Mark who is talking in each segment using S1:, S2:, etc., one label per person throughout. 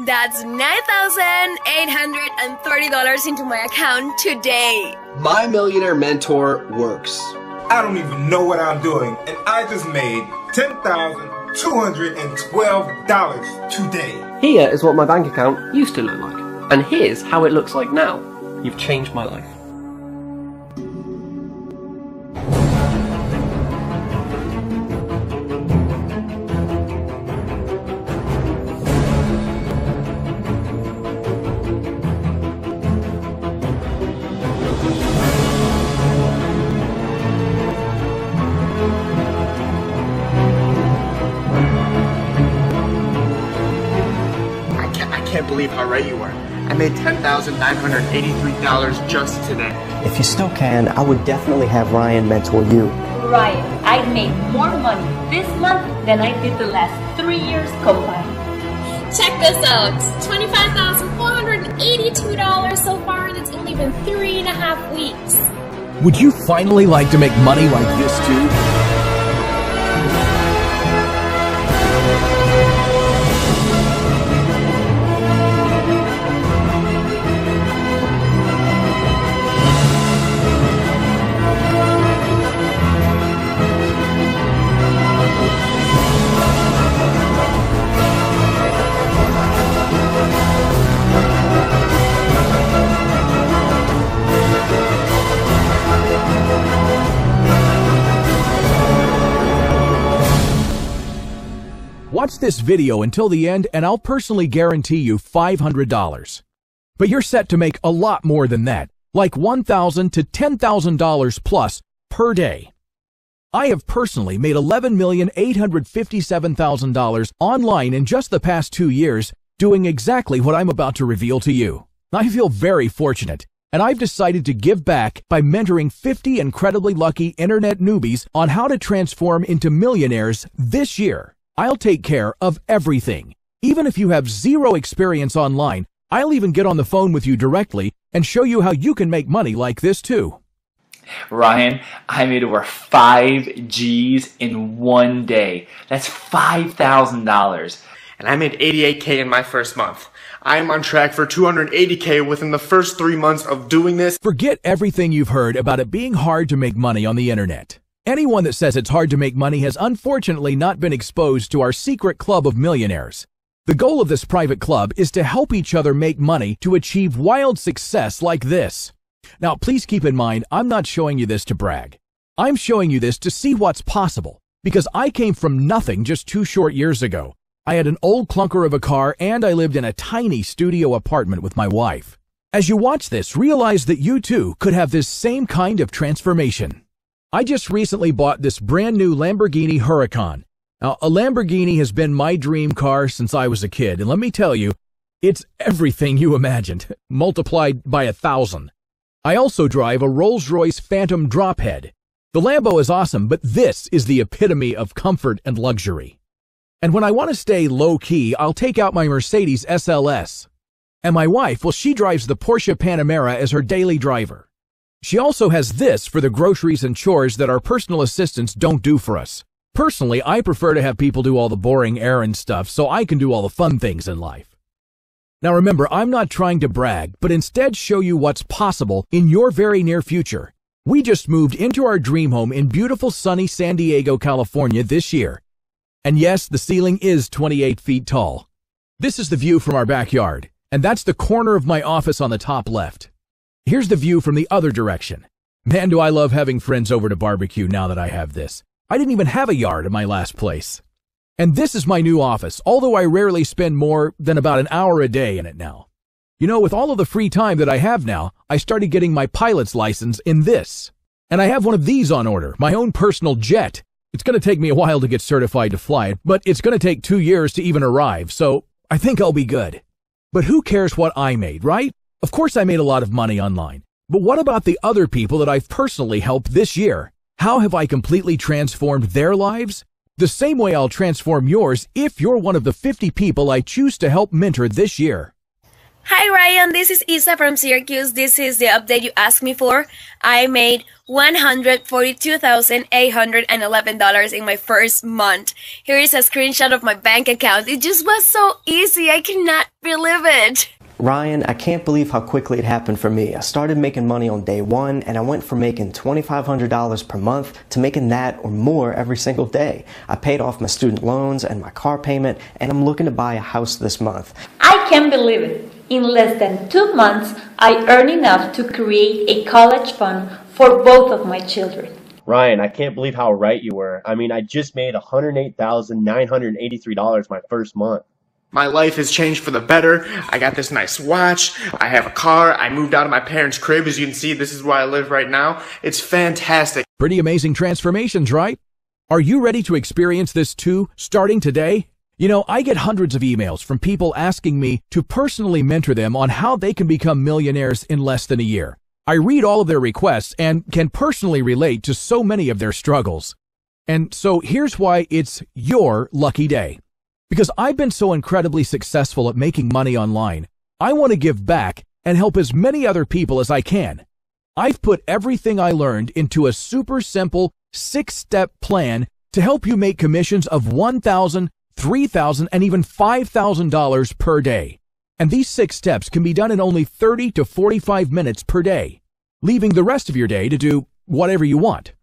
S1: That's $9,830 into my account today.
S2: My Millionaire Mentor works.
S3: I don't even know what I'm doing, and I just made $10,212 today.
S4: Here is what my bank account used to look like, and here's how it looks like now. You've changed my life.
S5: I can't believe how right you were. I made $10,983 just today.
S6: If you still can, I would definitely have Ryan mentor you.
S7: Ryan, I made more money this month than I did the last 3 years combined.
S1: Check this out. $25,482 so far, and it's only been 3.5 weeks.
S8: Would you finally like to make money like this too? Watch this video until the end and I'll personally guarantee you $500. But you're set to make a lot more than that, like $1,000 to $10,000 plus per day. I have personally made $11,857,000 online in just the past 2 years doing exactly what I'm about to reveal to you. I feel very fortunate, and I've decided to give back by mentoring 50 incredibly lucky internet newbies on how to transform into millionaires this year. I'll take care of everything. Even if you have zero experience online, I'll even get on the phone with you directly and show you how you can make money like this too.
S9: Ryan, I made over 5 G's in 1 day. That's $5,000.
S5: And I made $88K in my first month. I am on track for $280K within the first 3 months of doing this.
S8: Forget everything you've heard about it being hard to make money on the internet. Anyone that says it's hard to make money has unfortunately not been exposed to our secret club of millionaires. The goal of this private club is to help each other make money to achieve wild success like this. Now, please keep in mind, I'm not showing you this to brag. I'm showing you this to see what's possible, because I came from nothing just 2 short years ago. I had an old clunker of a car and I lived in a tiny studio apartment with my wife. As you watch this, realize that you too could have this same kind of transformation. I just recently bought this brand new Lamborghini Huracan. Now, a Lamborghini has been my dream car since I was a kid, and let me tell you, it's everything you imagined, multiplied by 1,000. I also drive a Rolls-Royce Phantom Drophead. The Lambo is awesome, but this is the epitome of comfort and luxury. And when I want to stay low-key, I'll take out my Mercedes SLS. And my wife, well, she drives the Porsche Panamera as her daily driver. She also has this for the groceries and chores that our personal assistants don't do for us. Personally, I prefer to have people do all the boring errand stuff so I can do all the fun things in life. Now remember, I'm not trying to brag, but instead show you what's possible in your very near future. We just moved into our dream home in beautiful sunny San Diego, California this year. And yes, the ceiling is 28 feet tall. This is the view from our backyard, and that's the corner of my office on the top left. Here's the view from the other direction. Man, do I love having friends over to barbecue now that I have this. I didn't even have a yard at my last place. And this is my new office, although I rarely spend more than about an hour a day in it now. You know, with all of the free time that I have now, I started getting my pilot's license in this. And I have one of these on order, my own personal jet. It's going to take me a while to get certified to fly it, but it's going to take 2 years to even arrive, so I think I'll be good. But who cares what I made, right? Of course I made a lot of money online, but what about the other people that I've personally helped this year? How have I completely transformed their lives? The same way I'll transform yours if you're one of the 50 people I choose to help mentor this year.
S1: Hi Ryan, this is Isa from Syracuse. This is the update you asked me for. I made $142,811 in my first month. Here is a screenshot of my bank account. It just was so easy. I cannot believe it.
S6: Ryan, I can't believe how quickly it happened for me. I started making money on day one, and I went from making $2,500 per month to making that or more every single day. I paid off my student loans and my car payment, and I'm looking to buy a house this month.
S7: I can't believe it. In less than 2 months, I earned enough to create a college fund for both of my children.
S10: Ryan, I can't believe how right you were. I mean, I just made $108,983 my first month.
S5: My life has changed for the better. I got this nice watch. I have a car. I moved out of my parents' crib. As you can see, this is where I live right now. It's fantastic.
S8: Pretty amazing transformations, right? Are you ready to experience this too, starting today? You know, I get hundreds of emails from people asking me to personally mentor them on how they can become millionaires in less than a year. I read all of their requests and can personally relate to so many of their struggles. And so here's why it's your lucky day. Because I've been so incredibly successful at making money online, I want to give back and help as many other people as I can. I've put everything I learned into a super simple 6-step plan to help you make commissions of $1,000, $3,000, and even $5,000 per day. And these 6 steps can be done in only 30 to 45 minutes per day, leaving the rest of your day to do whatever you want.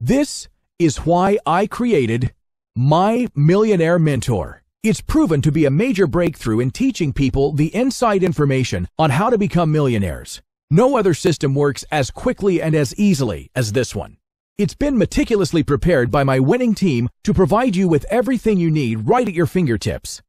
S8: This is why I created My Millionaire Mentor. It's proven to be a major breakthrough in teaching people the inside information on how to become millionaires. No other system works as quickly and as easily as this one. It's been meticulously prepared by my winning team to provide you with everything you need right at your fingertips.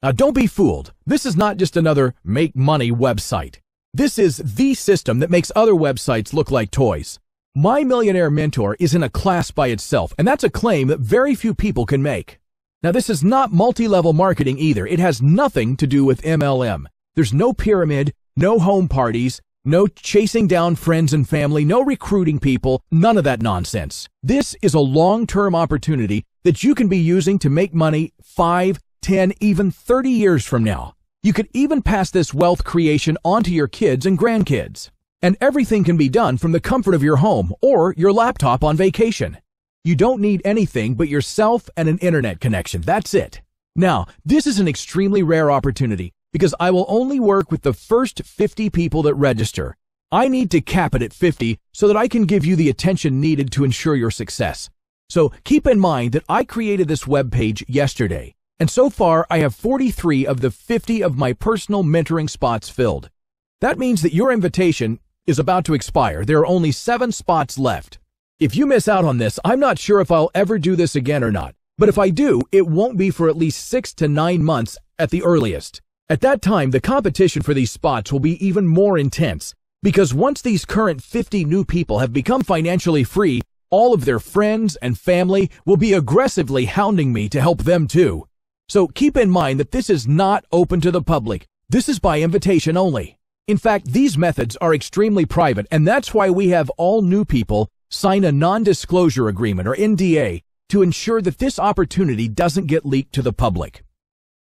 S8: Now don't be fooled. This is not just another make money website. This is the system that makes other websites look like toys. My Millionaire Mentor is in a class by itself, and that's a claim that very few people can make. Now, this is not multi-level marketing either. It has nothing to do with MLM. There's no pyramid, no home parties, no chasing down friends and family, no recruiting people, none of that nonsense. This is a long-term opportunity that you can be using to make money 5, 10, even 30 years from now. You could even pass this wealth creation on to your kids and grandkids. And everything can be done from the comfort of your home or your laptop on vacation. You don't need anything but yourself and an internet connection. That's it. Now, this is an extremely rare opportunity because I will only work with the first 50 people that register. I need to cap it at 50 so that I can give you the attention needed to ensure your success. So keep in mind that I created this webpage yesterday, and so far I have 43 of the 50 of my personal mentoring spots filled. That means that your invitation is about to expire. There are only 7 spots left. If you miss out on this, I'm not sure if I'll ever do this again or not. But if I do, it won't be for at least 6 to 9 months at the earliest. At that time, the competition for these spots will be even more intense, because once these current 50 new people have become financially free, all of their friends and family will be aggressively hounding me to help them too. So keep in mind that this is not open to the public. This is by invitation only. In fact, these methods are extremely private, and that's why we have all new people sign a non-disclosure agreement, or NDA, to ensure that this opportunity doesn't get leaked to the public.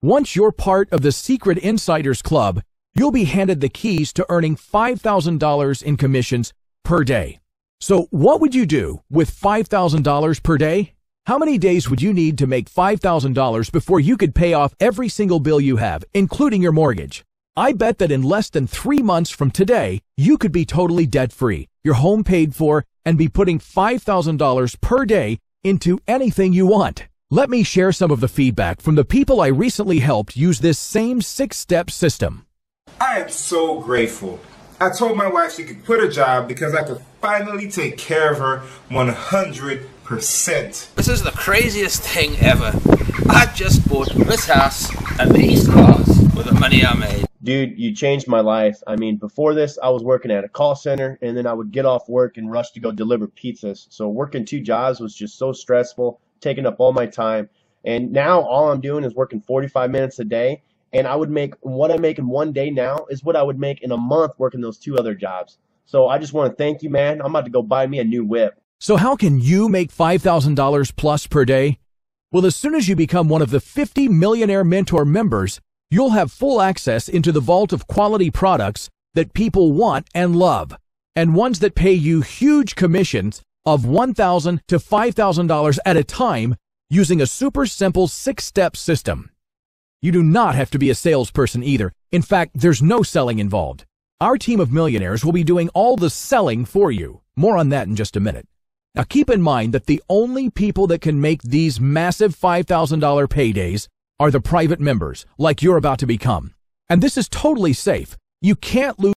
S8: Once you're part of the Secret Insiders Club, you'll be handed the keys to earning $5,000 in commissions per day. So what would you do with $5,000 per day? How many days would you need to make $5,000 before you could pay off every single bill you have, including your mortgage? I bet that in less than 3 months from today, you could be totally debt-free, your home paid for, and be putting $5,000 per day into anything you want. Let me share some of the feedback from the people I recently helped use this same 6-step system.
S3: I am so grateful. I told my wife she could quit her job because I could finally take care of her 100%.
S11: This is the craziest thing ever. I just bought this house and these cars with the money I made.
S10: Dude, you changed my life. I mean, before this, I was working at a call center, and then I would get off work and rush to go deliver pizzas. So working 2 jobs was just so stressful, taking up all my time. And now all I'm doing is working 45 minutes a day, and I would make what I make in 1 day now is what I would make in a month working those 2 other jobs. So I just want to thank you, man. I'm about to go buy me a new whip.
S8: So how can you make $5,000 plus per day? Well, as soon as you become one of the 50 Millionaire Mentor members, You'll have full access into the vault of quality products that people want and love, and ones that pay you huge commissions of $1,000 to $5,000 at a time using a super simple 6-step system. You do not have to be a salesperson either. In fact, there's no selling involved. Our team of millionaires will be doing all the selling for you. More on that in just a minute. Now keep in mind that the only people that can make these massive $5,000 paydays are the private members, like you're about to become. And this is totally safe. You can't lose